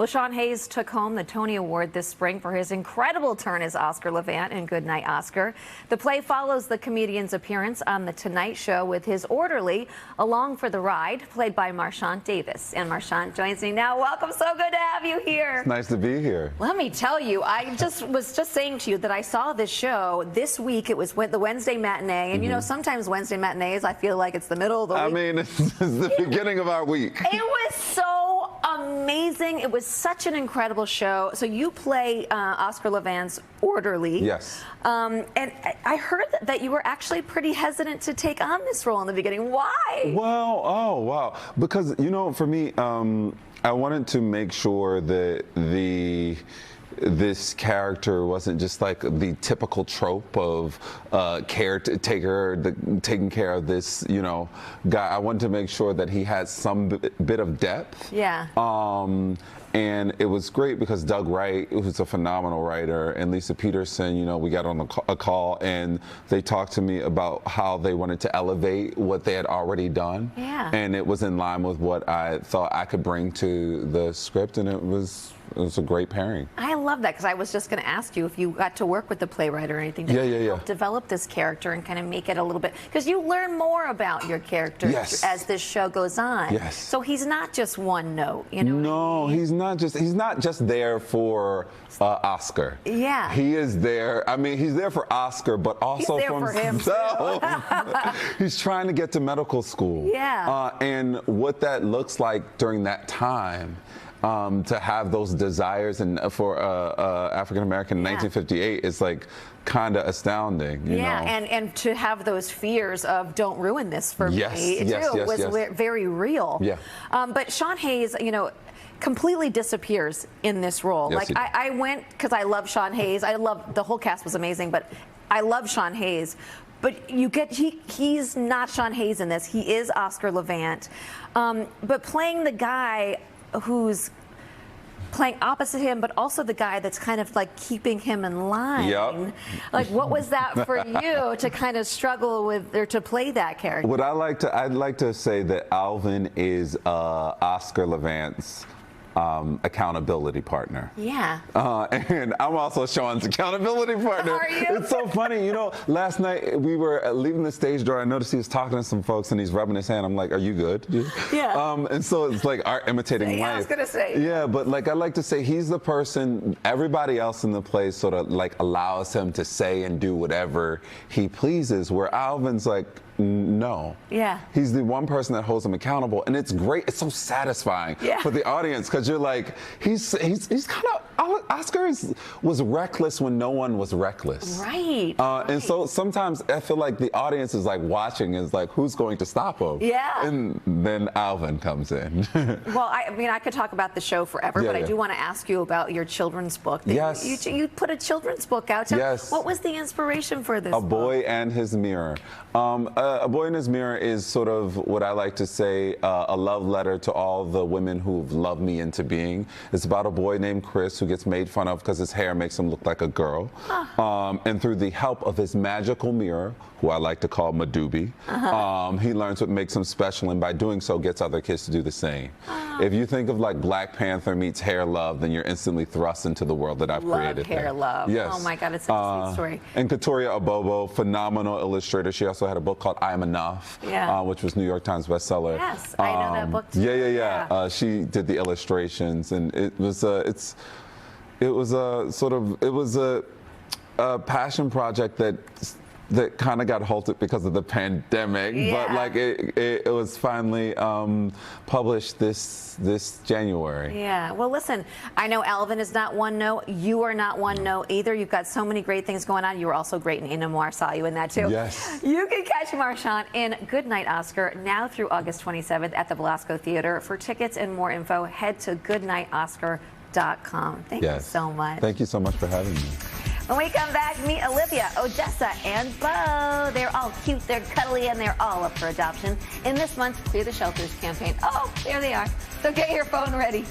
Well, Sean Hayes took home the Tony Award this spring for his incredible turn as Oscar Levant in Goodnight Oscar. The play follows the comedian's appearance on The Tonight Show with his orderly along for the ride, played by Marchánt Davis. And Marchánt joins me now. Welcome. So good to have you here. It's nice to be here. Let me tell you, I was just saying to you that I saw this show this week. It was the Wednesday matinee. And, you know, sometimes Wednesday matinees, I feel like it's the middle of the week. I mean, it's the beginning of our week. It was so amazing. It was such an incredible show. So you play Oscar Levant's orderly. Yes. And I heard that you were actually pretty hesitant to take on this role in the beginning. Why? Well, oh, wow. Because, you know, for me, I wanted to make sure that this character wasn't just like the typical trope of caretaker taking care of this, you know, guy. I wanted to make sure that he had some bit of depth. Yeah. And it was great because Doug Wright, who's a phenomenal writer, and Lisa Peterson, you know, we got on a call and they talked to me about how they wanted to elevate what they had already done. Yeah. And it was in line with what I thought I could bring to the script, and it was a great pairing. I love that, because I was just going to ask you if you got to work with the playwright or anything to help develop this character and kind of make it a little bit, because you learn more about your character as this show goes on. Yes. So he's not just one note, you know. No, he's not just there for Oscar. Yeah. He is there. I mean, he's there for Oscar, but also for himself. He's trying to get to medical school. Yeah. And what that looks like during that time. To have those desires and for African American in 1958 is like kind of astounding. You know? And to have those fears of don't ruin this for me too was very real. Yeah. But Sean Hayes, you know, completely disappears in this role. Yes, like I went because I love Sean Hayes. I love the whole cast was amazing, but I love Sean Hayes. But you get he's not Sean Hayes in this. He is Oscar Levant, but playing the guy who's playing opposite him, but also the guy that's kind of like keeping him in line. Yep. Like, what was that for you to kind of struggle with, or to play that character? What I'd like to say that Alvin is Oscar Levant's accountability partner. Yeah. And I'm also Sean's accountability partner. Are you? It's so funny. You know, last night we were leaving the stage door. I noticed he was talking to some folks and he's rubbing his hand. I'm like, are you good? Yeah. And so it's like art imitating life. I was going to say. Yeah, but like I like to say he's the person, everybody else in the play sort of like allows him to say and do whatever he pleases, where Alvin's like, no. Yeah. He's the one person that holds him accountable, and it's great. It's so satisfying for the audience, because you're like, he's kind of, Oscar was reckless when no one was reckless. Right. And so sometimes I feel like the audience is like watching, is like, who's going to stop him? Yeah. And then Alvin comes in. Well, I mean, I could talk about the show forever, but I do want to ask you about your children's book. Yes. You put a children's book out. Yes. What was the inspiration for this book? A Boy and His Mirror. A Boy and His Mirror is sort of what I like to say, a love letter to all the women who've loved me into being. It's about a boy named Chris who gets made fun of because his hair makes him look like a girl. And through the help of his magical mirror, who I like to call Madubi, he learns what makes him special, and by doing so gets other kids to do the same. If you think of like Black Panther meets Hair Love, then you're instantly thrust into the world that I've created. Hair Love. Yes. Oh my God, it's such a sweet story. And Katoria Abobo, phenomenal illustrator. She also had a book called I Am Enough, which was New York Times bestseller. Yes, I know that book too. Yeah. She did the illustrations, and it was a passion project that kind of got halted because of the pandemic, but like it was finally published this January. Yeah. Well, listen, I know Alvin is not one note. You are not one note either. You've got so many great things going on. You were also great in Inamar. Saw you in that too. Yes. You can catch Marchánt in Goodnight Oscar now through August 27th at the Belasco Theater. For tickets and more info, head to goodnightoscar.com. Thank you so much. Thank you so much for having me. When we come back, meet Olivia, Odessa, and Bo. They're all cute, they're cuddly, and they're all up for adoption in this month's Clear the Shelters campaign. Oh, there they are. So get your phone ready.